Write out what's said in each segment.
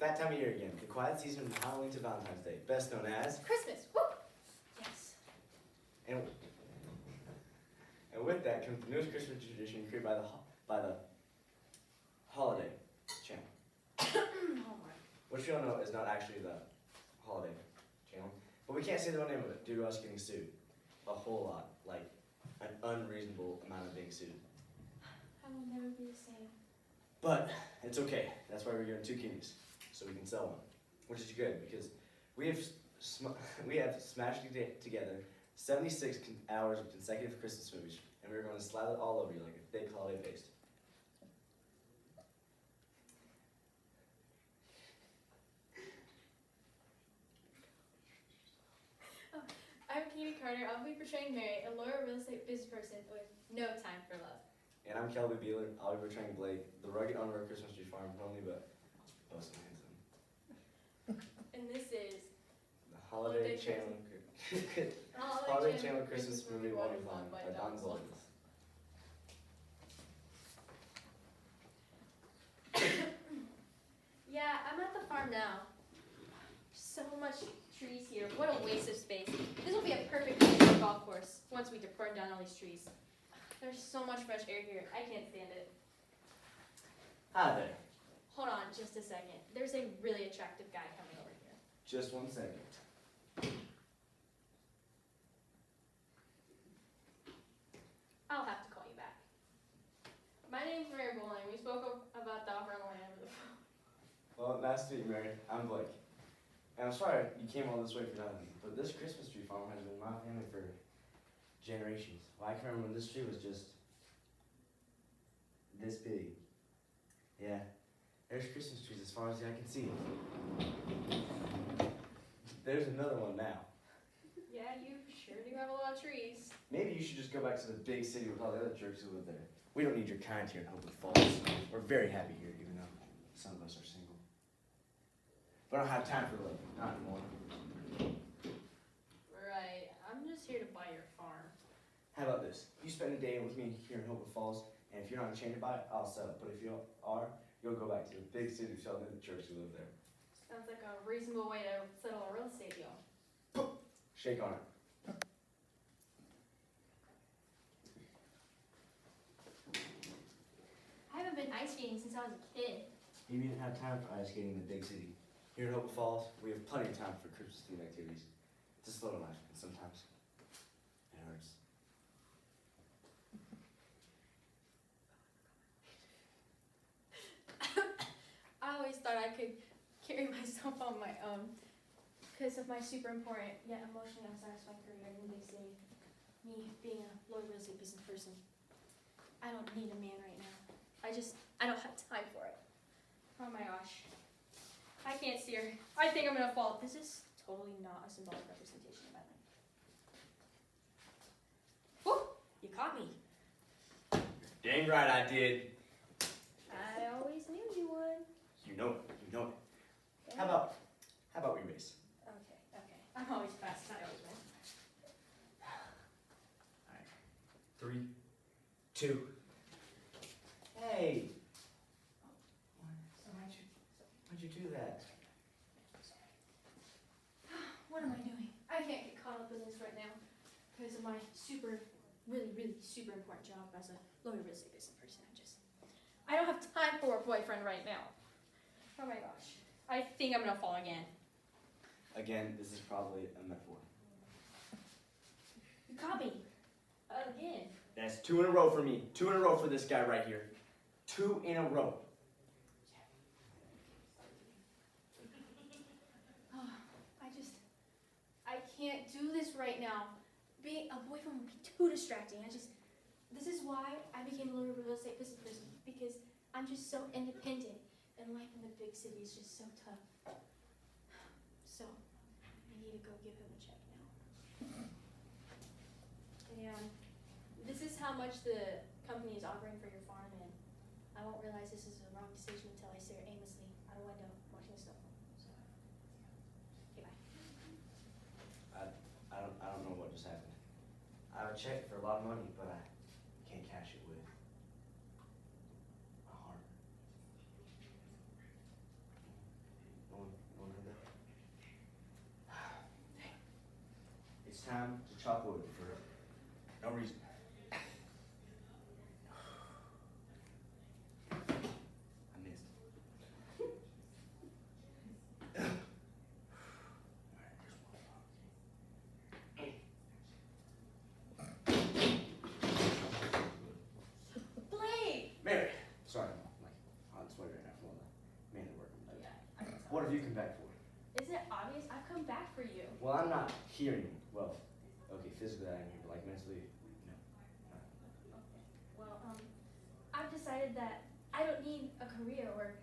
that time of year again. The quiet season from Halloween to Valentine's Day, best known as Christmas. Woo! Yes. and with that comes the newest Christmas tradition created by the Holiday Channel, Oh my. which we all know is not actually the Holiday Channel, but we can't say the real name of it due to us getting sued a whole lot, like an unreasonable amount of being sued. I will never be the same. But it's okay. That's why we're getting 2 keys, so we can sell one, which is good because we have smashed together 76 hours of consecutive Christmas movies, and we're going to slather it all over you like a thick holiday paste. I'm Katie Carter. I'll be portraying Mary, a loyal real estate business person with no time for love. And I'm Kelby Beeler. I'll be portraying Blake, the rugged owner of Christmas Tree Farm, not only but most handsome. And this is The Holiday Channel. Holiday Channel Christmas Movie Wonderful by Don Zoltz. Yeah, I'm at the farm now. So much trees here. What a waste of space. This will be a perfect place for a golf course once we burn down all these trees. There's so much fresh air here. I can't stand it. Hi there. Hold on just a second. There's a really attractive guy coming over here. Just 1 second. I'll have to call you back. My name's Mary Bowling. We spoke about the offer on the land over the phone. Well, nice to meet you, Mary. I'm Blake. And I'm sorry you came all this way for nothing, but this Christmas tree farm has been my family for generations. Well, I can remember when this tree was just this big. Yeah, there's Christmas trees as far as the eye can see. There's another one now. Yeah, you sure do have a lot of trees. Maybe you should just go back to the big city with all the other jerks who live there. We don't need your kind here in Hopewood Falls. We're very happy here, even though some of us are single. But I don't have time for love, not anymore. Right. I'm just here to buy your farm. How about this? You spend a day with me here in Hopewood Falls, and if you're not enchanted by it, I'll sell it. But if you are, you'll go back to the big city to sell to the jerks who live there. Sounds like a reasonable way to settle a real estate deal. Shake on it. I haven't been ice skating since I was a kid. Maybe you didn't have time for ice skating in the big city. Here in Hopewood Falls, we have plenty of time for Christmas-themed activities. It's a slow life, and sometimes it hurts. I always thought I could carry myself on my own because of my super important yet emotionally unsatisfying career in the big city. Me being a low real estate business person. I don't need a man right now. I don't have time for it. Oh my gosh. I can't steer. I think I'm gonna fall. This is totally not a symbolic representation of my life. Whoa! You caught me. Dang right I did. I always knew you would. You know it. You know it. Okay. How about we race? Okay. I'm always fast. I always win. All right. 3, 2. Hey. Why'd you do that? What am I doing? I can't get caught up in this right now because of my really super important job as a low real estate business person. I don't have time for a boyfriend right now. Oh my gosh. I think I'm gonna fall again. Again, this is probably a metaphor. You caught me. Again. That's 2 in a row for me. 2 in a row for this guy right here. 2 in a row. I can't do this right now. Being a boyfriend would be too distracting. This is why I became a little real estate business person, because I'm just so independent, and life in the big city is just so tough. So, I need to go give him a check now. And this is how much the company is offering for your farm, and I won't realize this is a wrong decision until I stare aimlessly out a window watching the snow fall. So, okay, bye. I don't know what just happened. I have a check for a lot of money, but I can't cash it with a heart. for you. Well, I'm not hearing. Well, okay, physically I am here, but like mentally, no. Okay. Well, I've decided that I don't need a career or,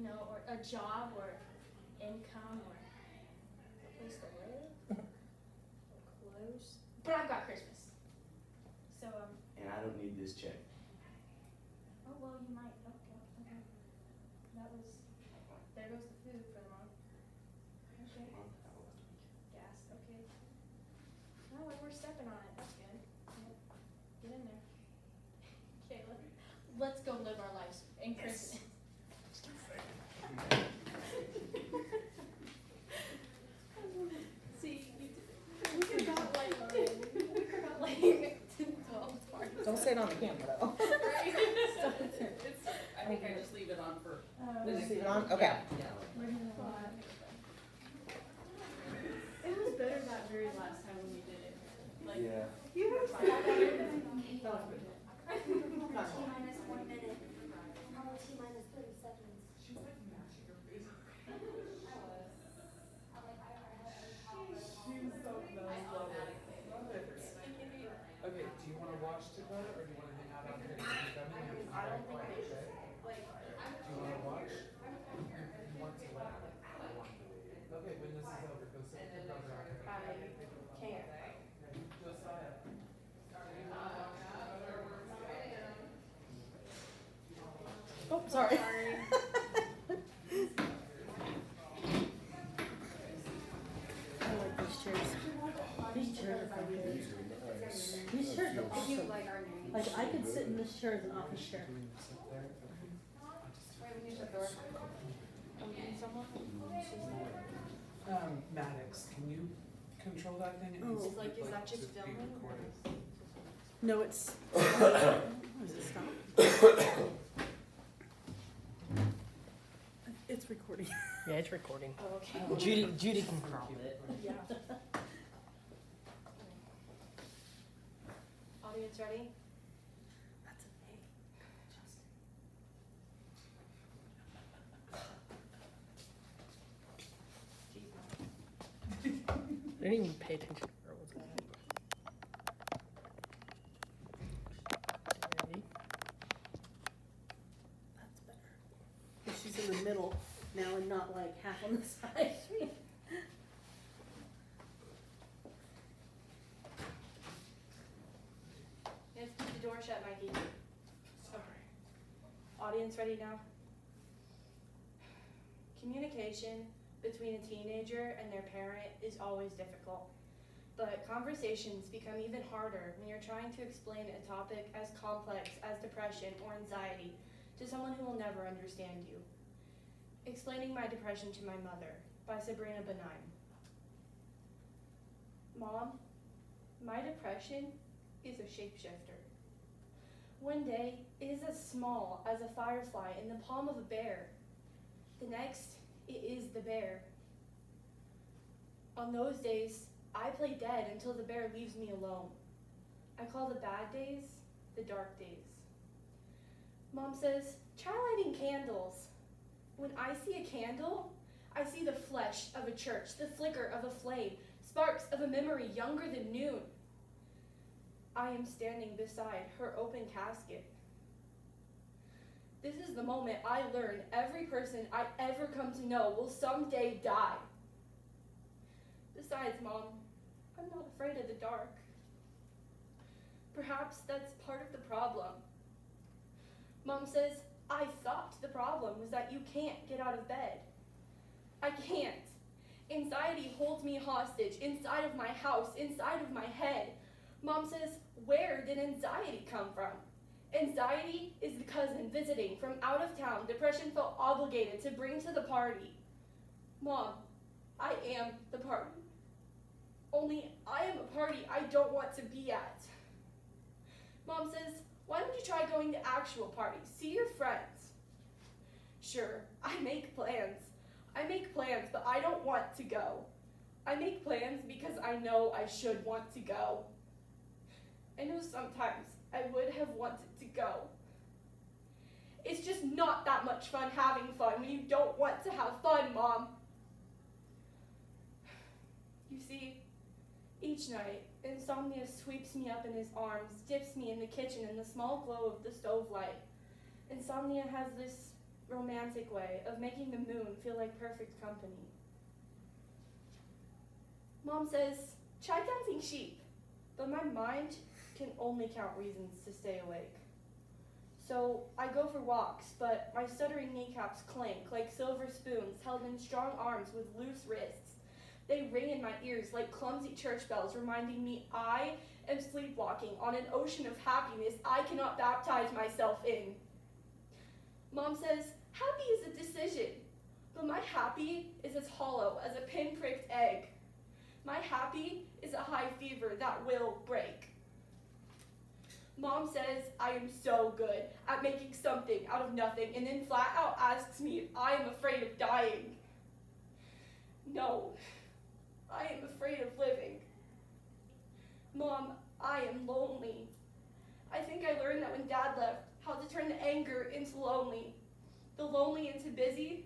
or a job or income or a place to live or clothes. But I've got Christmas. So, And I don't need this check. oh, well, you might. Okay. That was, there goes the food for the month. Okay. Gas, okay. No, we're stepping on it. That's good. Yep. Get in there. Okay, let's go live our lives in Christmas. See, we forgot like 12 parts. Don't say it on the camera though. Right? I think I just leave it on for the Just next leave it one. on? Okay. It was better that very last time when we did it. Like, Yeah. T-minus 1 minute. Oh, T-minus 30 seconds. Okay, do you wanna watch together or do you wanna hang out out here? I don't think they should. Do you wanna watch? You want to what? Okay, when this is over, go sit with your brother. I can't. Josiah. Oh, sorry. I like these chairs. These chairs are pretty good. These chairs are awesome. Like, I could sit in this chair as an office chair. Maddox, can you control that thing? It Oh. needs Is to, that just to be filming? recorded. No, it's. Oh, is it stop? It's recording. Yeah, it's recording. Oh, okay. Judy can crop it. Yeah. Audience ready? That's an A. I didn't even pay attention to where it was at. Ready? That's better. She's in the middle now and not like half on the side. You have to keep the door shut, Mikey. Sorry. Audience ready now? Communication between a teenager and their parent is always difficult. But conversations become even harder when you're trying to explain a topic as complex as depression or anxiety to someone who will never understand you. Explaining my depression to my mother by Sabrina Benign. Mom, my depression is a shapeshifter. One day, it is as small as a firefly in the palm of a bear. The next, it is the bear. On those days, I play dead until the bear leaves me alone. I call the bad days the dark days. Mom says, try lighting candles. When I see a candle, I see the flesh of a church, the flicker of a flame, sparks of a memory younger than noon. I am standing beside her open casket. This is the moment I learn every person I ever come to know will someday die. Besides, Mom, I'm not afraid of the dark. Perhaps that's part of the problem. Mom says, I thought the problem was that you can't get out of bed. I can't. Anxiety holds me hostage inside of my house, inside of my head. Mom says, where did anxiety come from? Anxiety is the cousin visiting from out of town depression felt obligated to bring to the party. Mom, I am the party. Only I am a party I don't want to be at. Mom says, why don't you try going to actual parties? See your friends. Sure, I make plans. But I don't want to go. I make plans because I know I should want to go. I know sometimes I would have wanted to go. It's just not that much fun having fun when you don't want to have fun, Mom. Each night, insomnia sweeps me up in his arms, dips me in the kitchen in the small glow of the stove light. Insomnia has this romantic way of making the moon feel like perfect company. Mom says, try counting sheep, but my mind can only count reasons to stay awake. So I go for walks, but my stuttering kneecaps clank like silver spoons held in strong arms with loose wrists. They ring in my ears like clumsy church bells, reminding me I am sleepwalking on an ocean of happiness I cannot baptize myself in. Mom says, happy is a decision, but my happy is as hollow as a pin-pricked egg. My happy is a high fever that will break. Mom says I am so good at making something out of nothing and then flat out asks me if I am afraid of dying. No, I am afraid of living. Mom, I am lonely. I think I learned that when Dad left, how to turn the anger into lonely, the lonely into busy.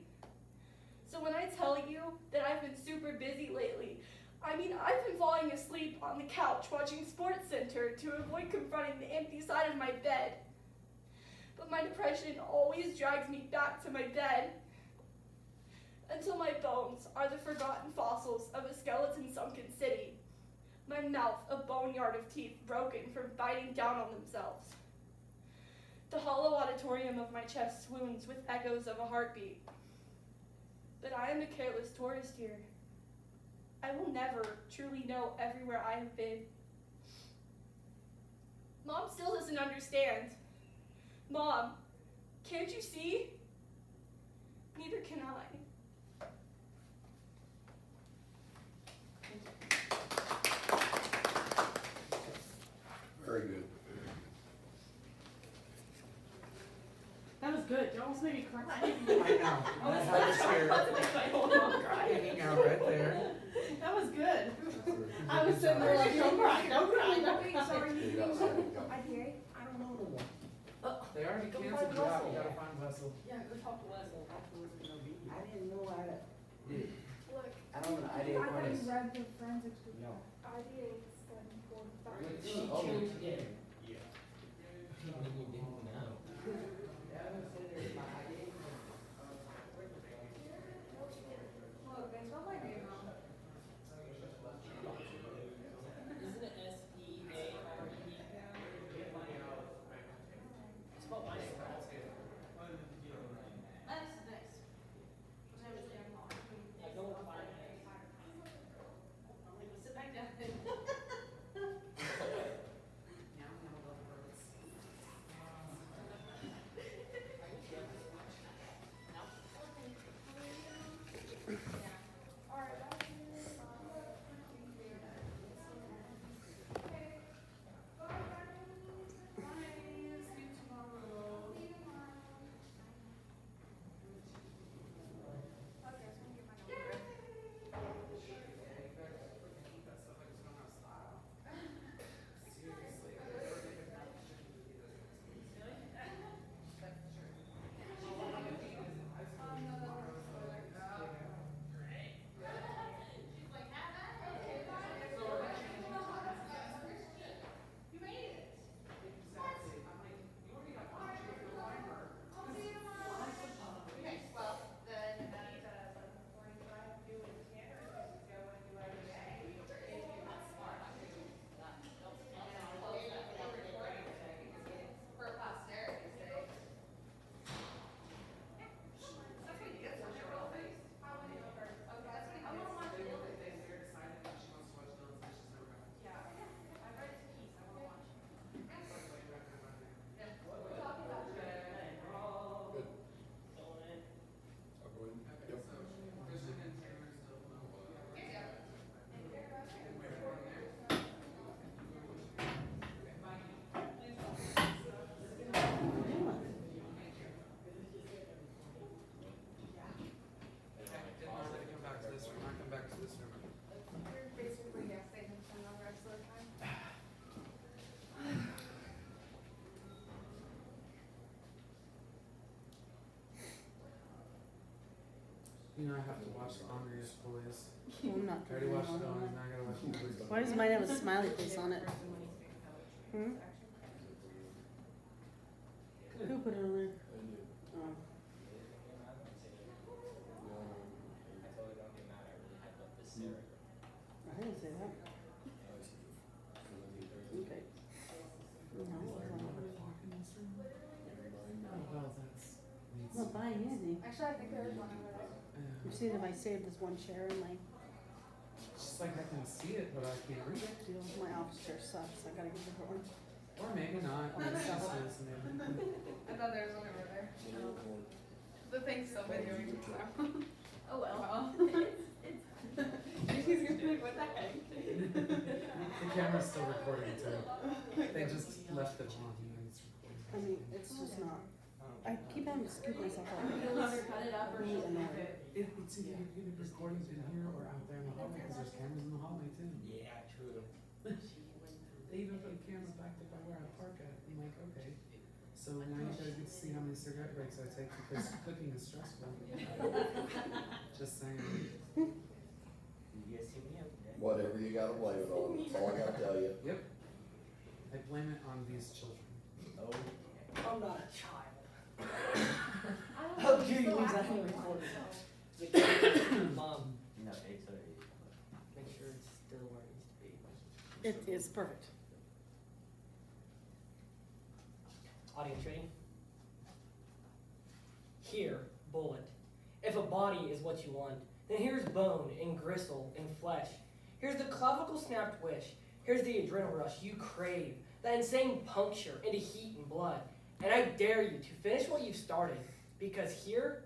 So when I tell you that I've been super busy lately, I mean I've been falling asleep on the couch watching Sports Center to avoid confronting the empty side of my bed. But my depression always drags me back to my bed until my bones are the forgotten fossils of a skeleton-sunken city, my mouth a boneyard of teeth broken from biting down on themselves. The hollow auditorium of my chest swoons with echoes of a heartbeat. But I am a careless tourist here. I will never truly know everywhere I have been. Mom still doesn't understand. Mom, can't you see? Neither can I. Very good. That was good. You almost made me cry. I know. I was scared. Hanging out right there. That was good. I was sitting there like, don't cry, don't cry, don't cry. Stayed outside and got- I hear it. I don't know the one. They already Go canceled find you out. Russell. You gotta find Russell. Yeah, go talk to Wessel. I didn't know how to. Look, I don't have an idea I what thought it you is. read the forensics report. No. Idea is 745. She Oh. changed it. Look, they spelled my name wrong. Isn't it S-E-A-R-E? Spelled my name wrong. That's nice. I was there long. I don't find it. I'm like, sit back down. Now I'm gonna love birds. You know I have to watch the Honors Boys. Well, I'm not I already turning it watched on. it on, and now I gotta watch the Boys. Why does mine have a smiley face on it? Hmm? Who put it on there? Oh. I didn't say that. Okay. No, Oh, well, that's I'm not buying anything. Actually, I think there is one over there. You see if I saved this one chair in my It's just like I can see it, but I can't reach it. deal. My office chair sucks. I gotta get a different one. Or maybe not. Maybe it's just this, maybe. I thought there was one over there. The thing's still videoing, so. Oh well. He's gonna be like, what the heck? The camera's still recording too. They just left it on and it's recording. I mean, it's just not. I keep having to scoop myself up. You'll either cut it up or Really just annoying. leave it. It's either you're getting recordings in here or out there in the hallway because there's cameras in the hallway too. Yeah, true. They even put a camera back there by where I park at. I'm like, okay. So now you guys get to see how many cigarette breaks I take because cooking is stressful. Just saying. You guys see me up there? Whatever you gotta blame it on, that's all I gotta tell you. Yep. I blame it on these children. Oh. I'm not a child. How dare you leave that on the recording? Mom, No, 8:30. make sure it's still where it needs to be. It is perfect. Audience ready? Here, bullet. If a body is what you want, then here's bone and gristle and flesh. Here's the clavicle snapped wish. Here's the adrenal rush you crave. That insane puncture into heat and blood. And I dare you to finish what you've started. Because here,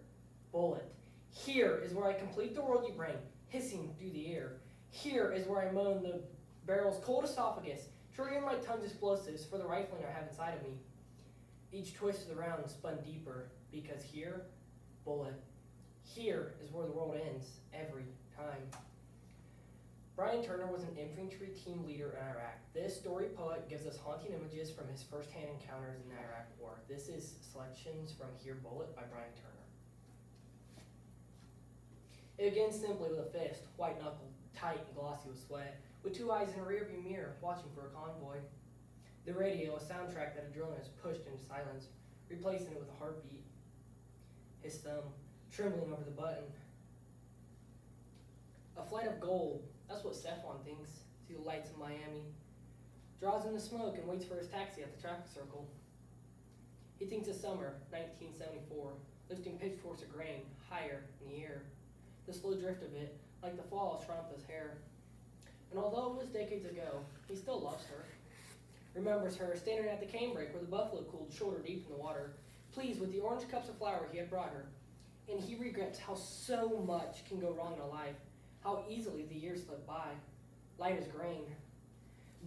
bullet. Here is where I complete the world you bring, hissing through the air. Here is where I moan the barrel's cold esophagus, triggering my tongue's explosives for the rifling I have inside of me. Each twist of the round spun deeper, because here, bullet. Here is where the world ends, every time. Brian Turner was an infantry team leader in Iraq. This story poet gives us haunting images from his first-hand encounters in the Iraq War. This is selections from Here Bullet by Brian Turner. It begins simply with a fist, white-knuckled, tight and glossy with sweat, with two eyes in a rearview mirror, watching for a convoy. The radio, a soundtrack that adrenaline has pushed into silence, replacing it with a heartbeat. His thumb, trembling over the button. A flight of gold, that's what Stephon thinks. See the lights in Miami. Draws in the smoke and waits for his taxi at the traffic circle. He thinks of summer, 1974, lifting pitchforks of grain higher in the air. The slow drift of it, like the fall of Shrampa's hair. And although it was decades ago, he still loves her. Remembers her standing at the canebrake where the buffalo cooled shoulder deep in the water, pleased with the orange cups of flour he had brought her. And he regrets how so much can go wrong in a life, how easily the years slip by, light as grain.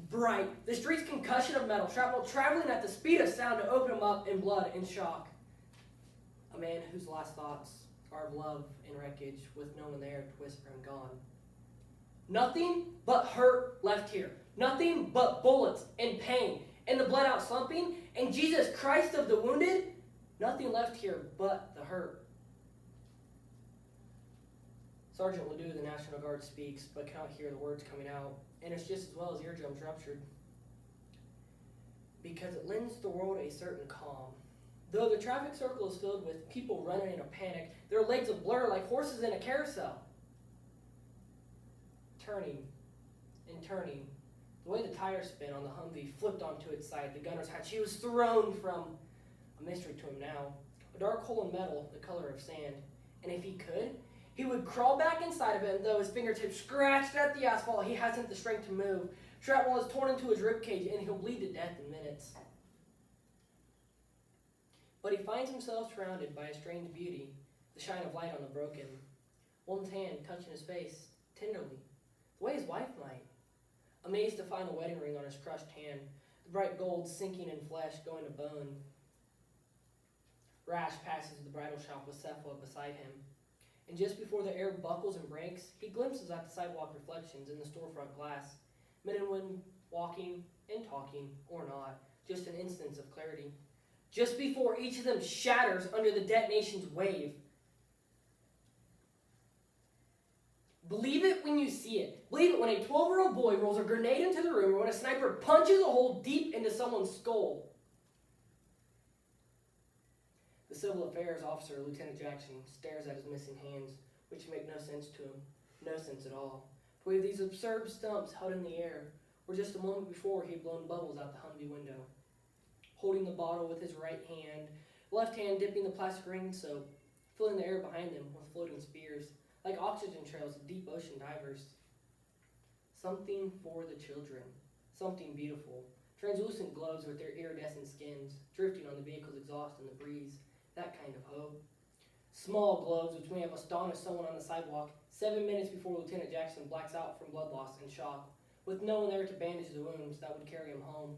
Bright, the street's concussion of metal shrapnel traveling at the speed of sound to open him up in blood and shock. A man whose last thoughts are of love and wreckage, with no one there to whisper him gone. Nothing but hurt left here. Nothing but bullets and pain and the blood out slumping and Jesus Christ of the wounded. Nothing left here but the hurt. Sergeant Ledoux, the National Guard, speaks, but cannot hear the words coming out, and it's just as well as eardrums ruptured. Because it lends the world a certain calm. Though the traffic circle is filled with people running in a panic, their legs will blur like horses in a carousel. Turning and turning. The way the tires spin on the Humvee flipped onto its side, the gunner's hatch. He was thrown from a mystery to him now. A dark hole in metal, the color of sand. And if he could, he would crawl back inside of it, and though his fingertips scratched at the asphalt, he hasn't the strength to move. Shrapnel is torn into his ribcage, and he'll bleed to death in minutes. But he finds himself surrounded by a strange beauty, the shine of light on the broken. One's hand touching his face, tenderly, the way his wife might. Amazed to find the wedding ring on his crushed hand, the bright gold sinking in flesh, going to bone. Rash passes the bridal shop with Cephala beside him. And just before the air buckles and breaks, he glimpses at the sidewalk reflections in the storefront glass. Men and women walking and talking, or not, just an instance of clarity. Just before each of them shatters under the detonation's wave. Believe it when you see it. Believe it when a 12-year-old boy rolls a grenade into the room or when a sniper punches a hole deep into someone's skull. The civil affairs officer, Lieutenant Jackson, stares at his missing hands, which make no sense to him. No sense at all. For we have these absurd stumps held in the air, where just a moment before he had blown bubbles out the Humvee window. Holding the bottle with his right hand, left hand dipping the plastic ring soap, filling the air behind them with floating spears, like oxygen trails of deep ocean divers. Something for the children. Something beautiful. Translucent globes with their iridescent skins, drifting on the vehicle's exhaust in the breeze. That kind of hope. Small globes which may have astonished someone on the sidewalk 7 minutes before Lieutenant Jackson blacks out from blood loss and shock, with no one there to bandage the wounds that would carry him home.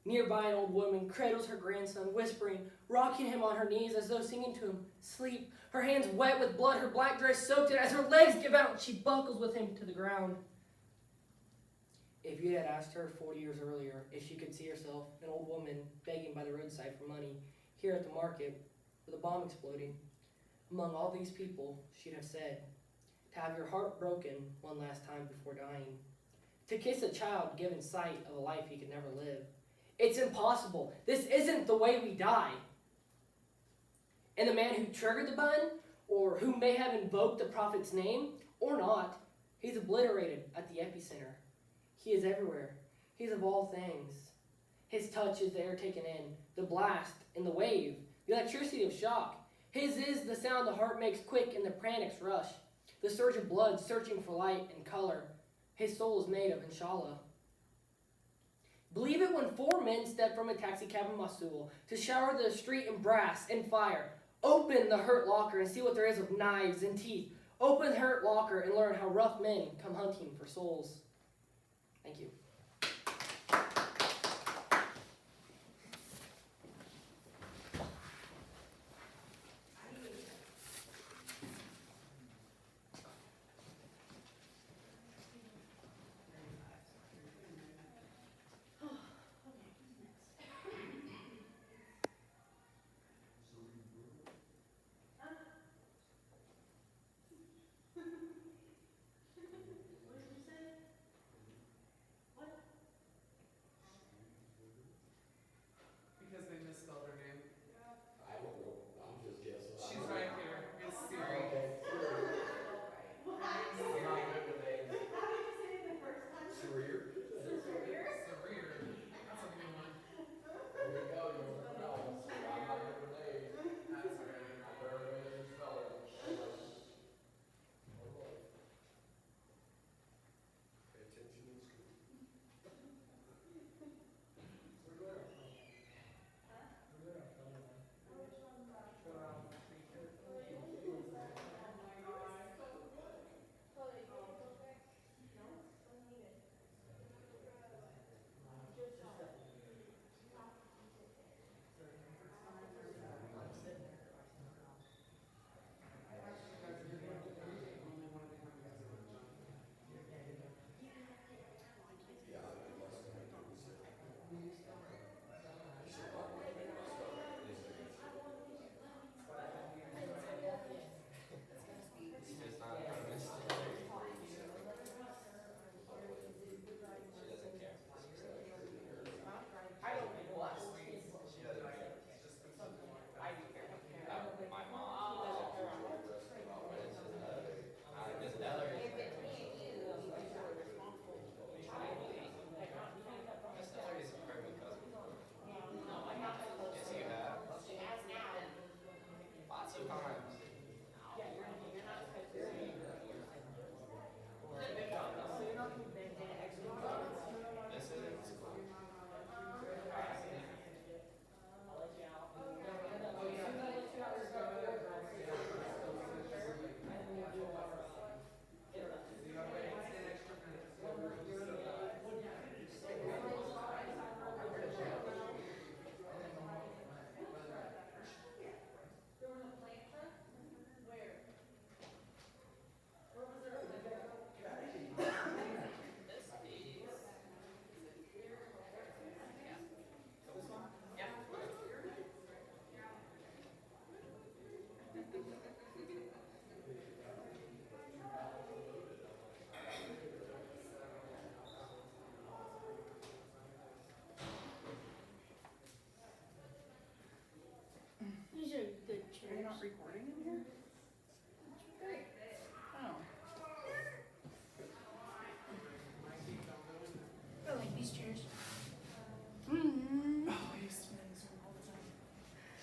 Nearby, an old woman cradles her grandson, whispering, rocking him on her knees as though singing to him, sleep. Her hands wet with blood, her black dress soaked in as her legs give out, she buckles with him to the ground. If you had asked her 40 years earlier if she could see herself, an old woman begging by the roadside for money, here at the market, with a bomb exploding, among all these people, she'd have said, to have your heart broken one last time before dying, to kiss a child given sight of a life he could never live. It's impossible. This isn't the way we die. And the man who triggered the button, or who may have invoked the prophet's name, or not, he's obliterated at the epicenter. He is everywhere. He's of all things. His touch is the air taken in, the blast and the wave, the electricity of shock. His is the sound the heart makes quick in the pranic's rush, the surge of blood searching for light and color. His soul is made of inshallah. Believe it when 4 men step from a taxi cab in Mosul to shower the street in brass and fire. Open the hurt locker and see what there is of knives and teeth. Open the hurt locker and learn how rough men come hunting for souls. Thank you.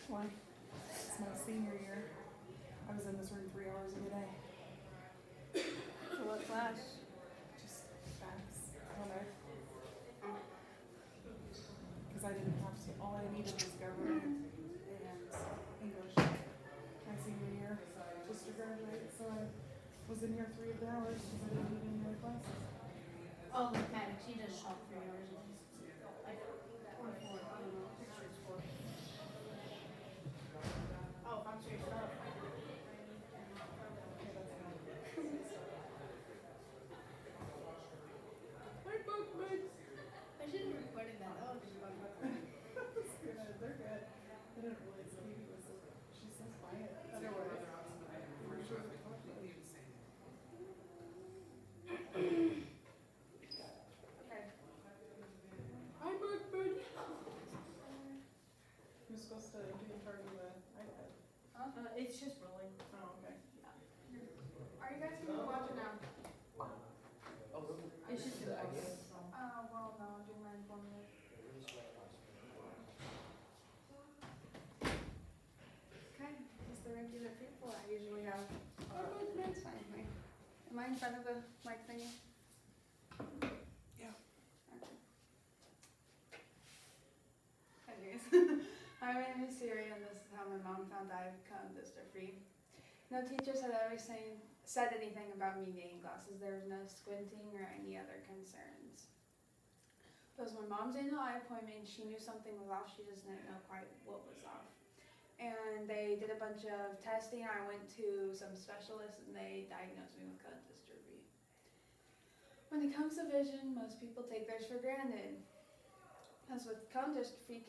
Why? It's my senior year. I was in this room 3 hours of the day. For what class? Just facts. I don't know. Because I didn't have to, all I needed was government and English. My senior year, just to graduate, so I was in here 3 of the hours because I didn't need any other classes. Oh, mechanics, you just shop 3 hours a day. Like, or 4, I don't know, pretty sure it's 4. Oh, if I'm sure it's up. I should have recorded that. That would be fun. It's good. They're good. I didn't realize Katie was, she's so quiet. Otherwise. You're supposed to be in charge of the iPad. It's just rolling. Oh, okay. Are you guys gonna watch it now? It's just the idea. Well, no, I'll do my informative. Okay, it's the regular people I usually have. That's fine, right? Am I in front of the mic thingy? Yeah. Okay. Anyways, my name is Siri, and this is how my mom found I've come dystrophy. No teachers had ever said anything about me needing glasses. There was no squinting or any other concerns. It was my mom's annual eye appointment. She knew something was off. She just didn't know quite what was off. And they did a bunch of testing. I went to some specialists, and they diagnosed me with cone dystrophy. When it comes to vision, most people take theirs for granted. As with cone dystrophy,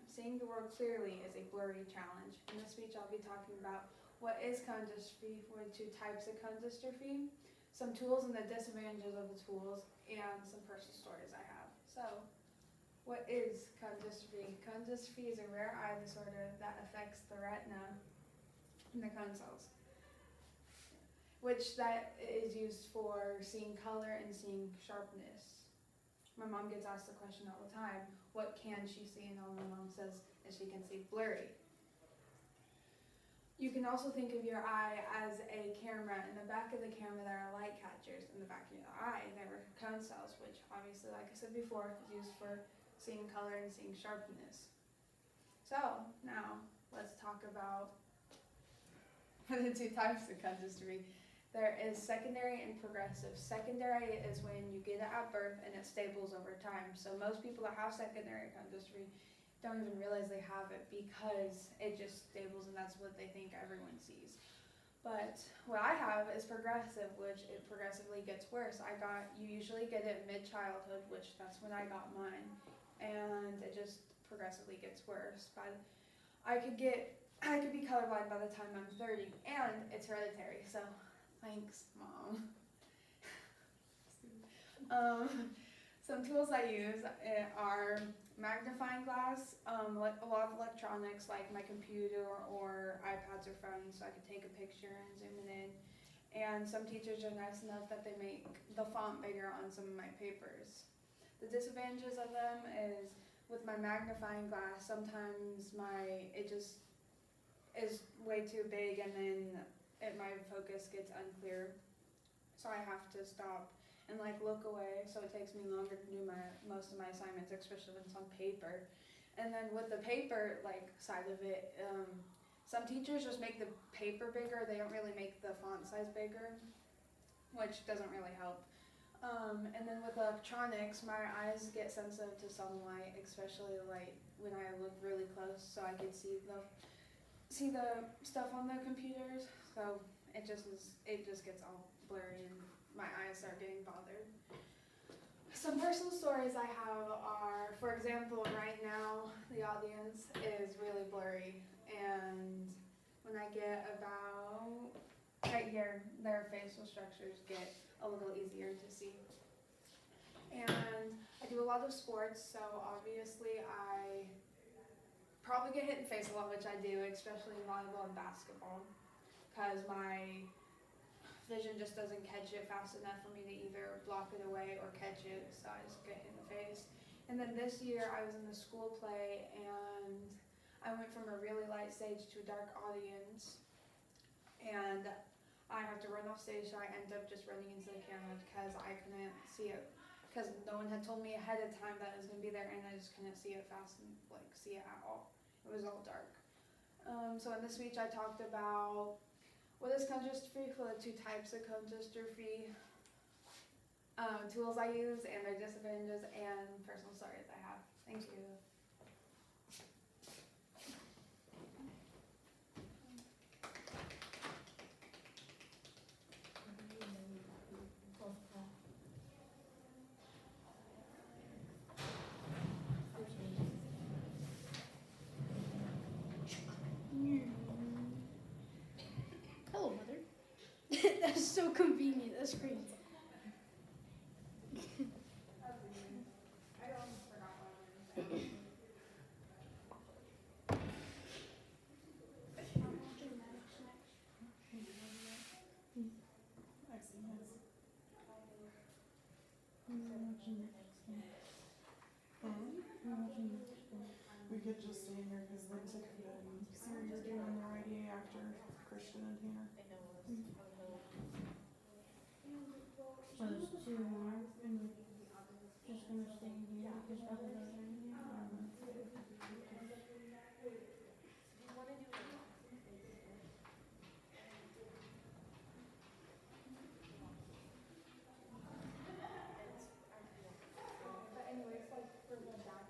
seeing the world clearly is a blurry challenge. In this speech, I'll be talking about what is cone dystrophy, what are 2 types of cone dystrophy, some tools and the disadvantages of the tools, and some personal stories I have. So, what is cone dystrophy? Cone dystrophy is a rare eye disorder that affects the retina and the cone cells, which that is used for seeing color and seeing sharpness. My mom gets asked the question all the time, what can she see? And all my mom says is she can see blurry. You can also think of your eye as a camera. In the back of the camera, there are light catchers. In the back of your eye, there are cone cells, which obviously, like I said before, is used for seeing color and seeing sharpness. So, now, let's talk about the 2 types of cone dystrophy. There is secondary and progressive. Secondary is when you get it at birth and it stables over time. So most people that have secondary cone dystrophy don't even realize they have it because it just stables and that's what they think everyone sees. But what I have is progressive, which it progressively gets worse. You usually get it mid-childhood, which that's when I got mine, and it just progressively gets worse. But I could be colorblind by the time I'm 30, and it's hereditary, so thanks, Mom. Some tools I use are magnifying glass, like a lot of electronics like my computer or iPads or phones, so I can take a picture and zoom it in. And some teachers are nice enough that they make the font bigger on some of my papers. The disadvantages of them is with my magnifying glass, sometimes it just is way too big and then my focus gets unclear. So I have to stop and look away, so it takes me longer to do most of my assignments, especially when it's on paper. And then with the paper side of it, some teachers just make the paper bigger. They don't really make the font size bigger, which doesn't really help. And then with electronics, my eyes get sensitive to sunlight, especially when I look really close, so I can see the stuff on the computers. So it just gets all blurry and my eyes start getting bothered. Some personal stories I have are, for example, right now the audience is really blurry, and when I get about right here, their facial structures get a little easier to see. And I do a lot of sports, so obviously I probably get hit in the face a lot, which I do, especially in volleyball and basketball, because my vision just doesn't catch it fast enough for me to either block it away or catch it, so I just get hit in the face. And then this year I was in the school play, and I went from a really light stage to a dark audience, and I have to run off stage, so I end up just running into the camera because I couldn't see it, because no one had told me ahead of time that it was gonna be there, and I just couldn't see it fast and like see it at all. It was all dark. So in this speech I talked about what is cone dystrophy, what are the two types of cone dystrophy, tools I use and their disadvantages, and personal stories I have. Thank you. Hello, mother. That's so convenient. That's great. We could just stay in here because then Tiffany and Siri are doing their IDA after Christian and Tanner. So there's two more, and just gonna stay in here because others are in here. But anyways, like for the back.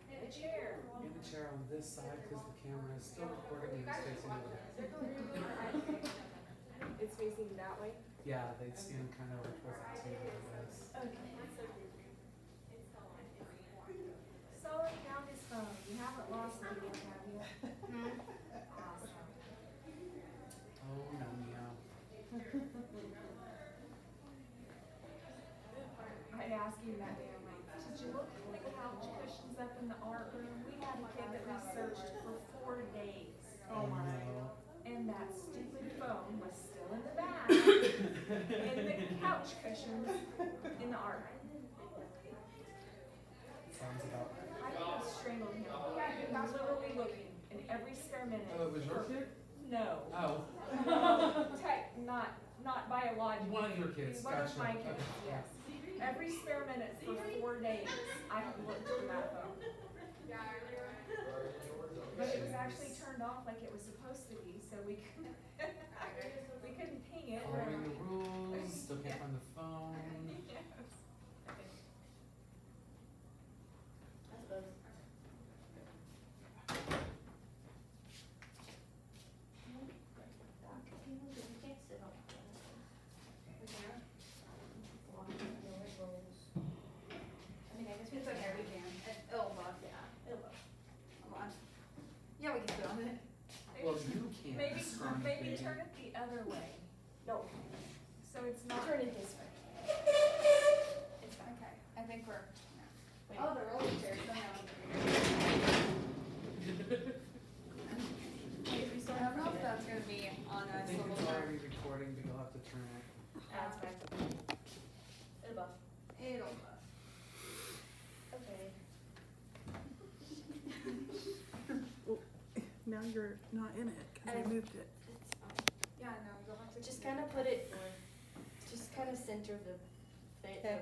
Leave the chairs alone. Chair on this side because the camera is still recording and it's facing over there. It's facing that way? Yeah, they stand kind of over towards the table, I guess. So he found his phone. You haven't lost it yet, have you? Awesome. Oh, no, meow. I asked him that day, I'm like, did you look at the couch cushions up in the art room? We had a kid that researched for 4 days. Oh, no. And that stupid phone was still in the bag. and the couch cushions in the arbor. Sounds about right. I could have strangled him. He was literally looking in every spare minute. Oh, it was your kid? No. Oh. Not biologically. One of your kids, He's one of gotcha. my kids, yes. Every spare minute for 4 days, I have looked for that phone. But it was actually turned off like it was supposed to be, so we couldn't, we couldn't ping it. Following the rules, still can't find the phone. Yes. It's okay, we can. It'll buff. Hold on. Yeah, we can sit on it. Well, you can't. Maybe scrunch turn it the other way. No, So it's not. turn it this way. It's fine. Okay, I think we're. Wait. Oh, the rolling chairs. No, no. I don't know if that's gonna be on I a think swivel it's chair. already recording, but you'll have to turn it. That's fine. It'll buff. It'll buff. Okay. Now you're not in it because I moved it. It's fine. Yeah, no, you'll have to. Just kind of put it, just kind of center the thing. Okay.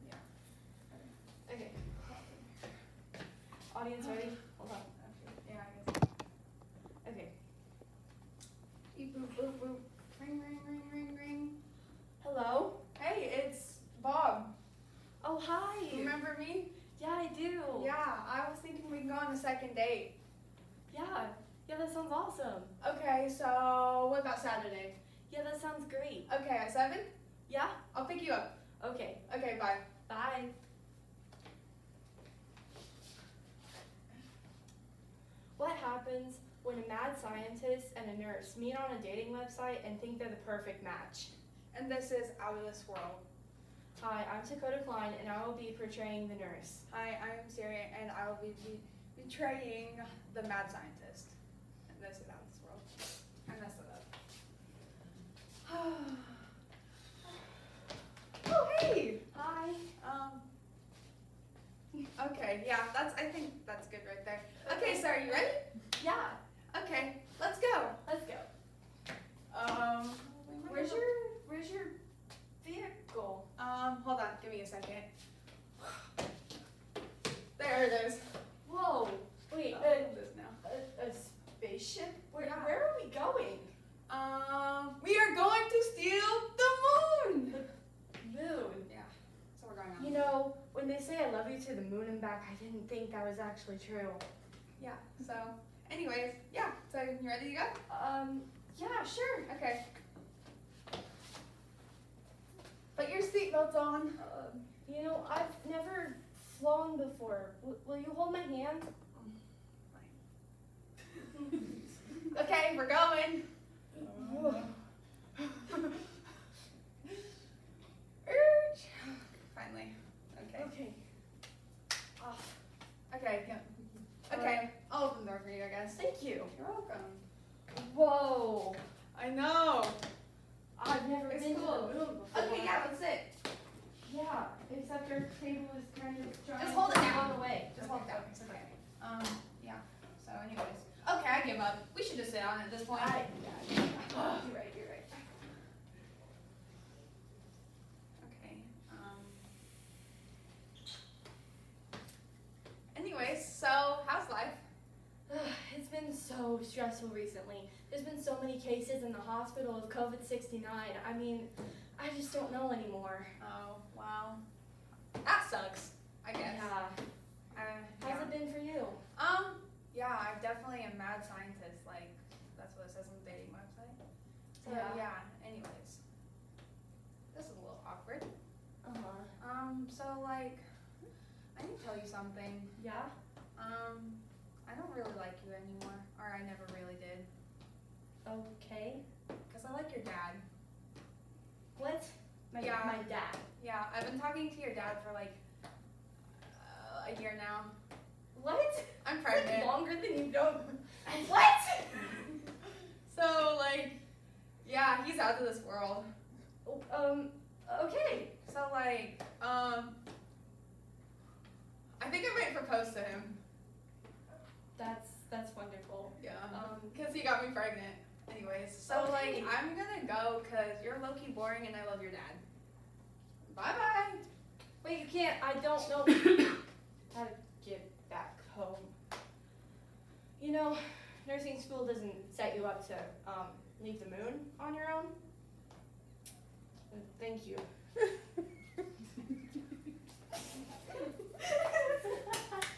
Yeah. Okay. Audience ready? Hold on. Yeah, I guess. Okay. Beep, boop, boop, boop. Ring, ring, ring, ring, ring. Hello? Hey, it's Bob. Oh, hi. Remember me? Yeah, I do. Yeah, I was thinking we can go on a second date. Yeah. Yeah, that sounds awesome. Okay, so what about Saturday? Yeah, that sounds great. Okay, at 7? Yeah? I'll pick you up. Okay. Okay, bye. Bye. What happens when a mad scientist and a nurse meet on a dating website and think they're the perfect match? And this is Out of This World. Hi, I'm Dakota Klein, and I will be portraying the nurse. Hi, I'm Siri, and I will be betraying the mad scientist. And this is Out of This World. I messed it up. Oh, hey! Hi. Okay, yeah, I think that's good right there. Okay, so are you ready? Yeah, Okay, let's go. let's go. Where's your vehicle? Hold on, give me a second. There it is. Whoa. Wait, I'll hold this now. a spaceship? Where Yeah. where are we going? We are going to steal the moon! Moon. Yeah, so we're going on. You know, when they say I love you to the moon and back, I didn't think that was actually true. Yeah, so, anyways, yeah, so you ready to go? Yeah, sure. Okay. Put your seatbelts on. You know, I've never flown before. Will you hold my hand? Okay, we're going. Urge. Finally. Okay. Okay. Okay, yeah. Okay, I'll open the door for you, I guess. Thank you. You're welcome. Whoa. I know. I've never It's been cool. to the moon before. Okay, yeah, let's sit. Yeah, except our table is kind of trying Just hold it to down. run away. Just hold it down. It's okay. Yeah. So, anyways. Okay, I give up. We should just sit on it at this point. Yeah. You're right. Okay. Anyways, so how's life? It's been so stressful recently. There's been so many cases in the hospital of COVID-69. I mean, I just don't know anymore. Oh, wow. That sucks, I guess. Yeah. Yeah. How's it been for you? Yeah, I'm definitely a mad scientist. Like, that's what it says on the dating website. So, Yeah. anyways. This is a little awkward. Uh-huh. So, like, I need to tell you something. Yeah? I don't really like you anymore. Or I never really did. Okay. Because I like your dad. What? My dad. Yeah, I've been talking to your dad for, like, a year now. What? I'm pregnant. Longer than you've known. What? So, like, yeah, he's out of this world. Okay. So like, I think I might propose to him. That's wonderful. Yeah. Cause he got me pregnant. Anyways, so Okay. like, I'm gonna go cause you're low-key boring and I love your dad. Bye-bye. Wait, you can't. I don't know how to get back home. You know, nursing school doesn't set you up to leave the moon on your own. Thank you.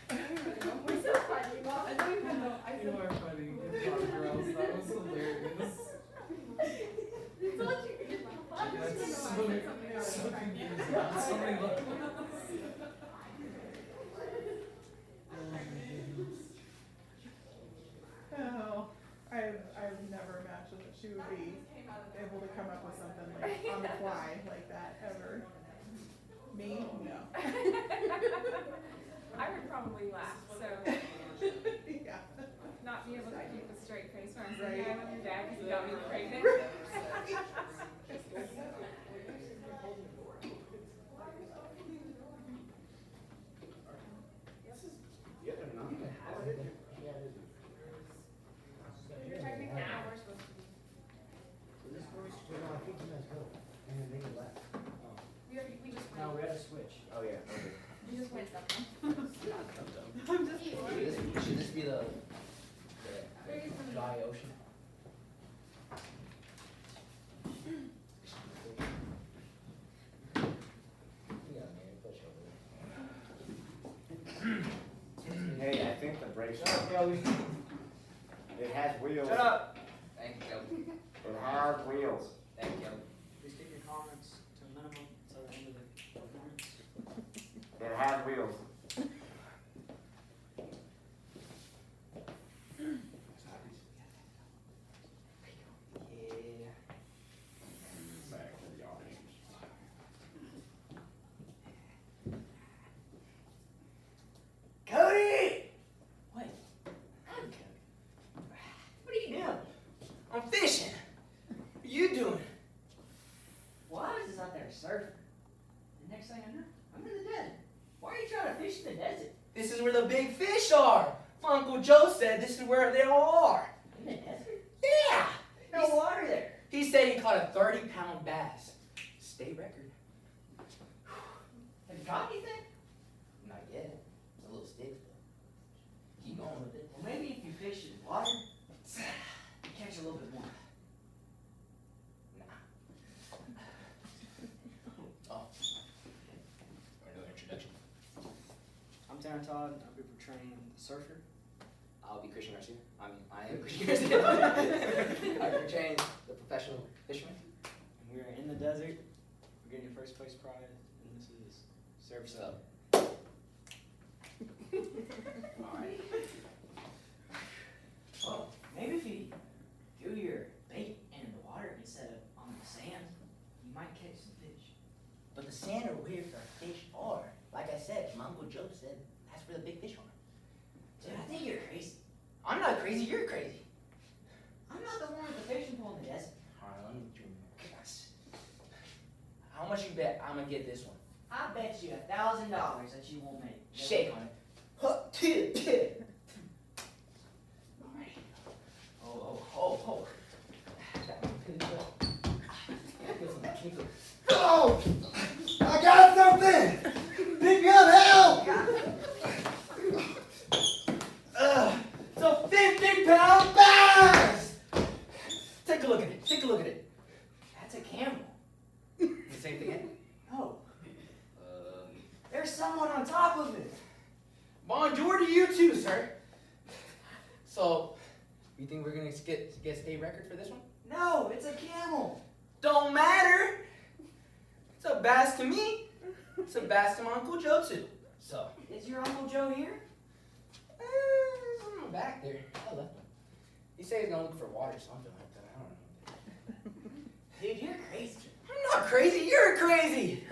We're so funny, Mom. I don't even know. You are funny. Good job, girls. That was hilarious. That's so confusing. So many levels. Oh, I've never imagined that she would be able to come up with something like on the fly like that ever. Me? No. I would probably laugh, so Yeah. not be able to keep a straight face when I'm Right. saying I love your dad because he got me pregnant. You're technically now we're supposed to be. We just went. No, we had to switch. Oh, yeah, okay. We just went something. Should this be the dry ocean? Hey, I think the brakes. It has wheels. Shut up. Thank you. It has wheels. Thank you. Please keep your comments to a minimum until the end of the performance. It has wheels. Yeah. Back to the audience. Cody! What? What are you doing? I'm fishing. What are you doing? Well, I was just out there surfing. The next thing I know, I'm in the desert. Why are you trying to fish in the desert? This is where the big fish are. My Uncle Joe said this is where they all are. In the desert? Yeah. No water there. He said he caught a 30-pound bass. State record. Have you caught anything? Not yet. It's a little stick though. Keep going with it. Well, maybe if you fish in water, you catch a little bit more. Oh. Another introduction. I'm Darren Todd. I'll be portraying the surfer. I'll be Christian Garcia. I am Christian Garcia. I'm portraying the professional fisherman. And we are in the desert. We're getting your first place prize, and this is Surf So, Sub. alright. Well, maybe if you do your bait in the water instead of on the sand, you might catch some fish. But the sand are where the fish are. Like I said, my Uncle Joe said that's where the big fish are. Dude, I think you're crazy. I'm not crazy, you're crazy. I'm not the one with the fishing pole in the desert. Alright, let me do this. How much you bet I'm gonna get this one? I bet you $1,000 that you won't make it. Shake on it. Huh, tip, tip. Alright. Oh. That one pretty good. Give some. Oh! I got something! Pick me up, help! It's a 50-pound bass! Take a look at it. That's a camel. The same thing? No. There's someone on top of it. Bonjour to you too, sir. So, you think we're gonna get state record for this one? No, it's a camel. Don't matter. It's a bass to me. It's a bass to my Uncle Joe too. So, Is your Uncle Joe here? it's on my back there. I left him. He said he's gonna look for water or something like that. I don't know. Dude, you're crazy. I'm not crazy. You're crazy.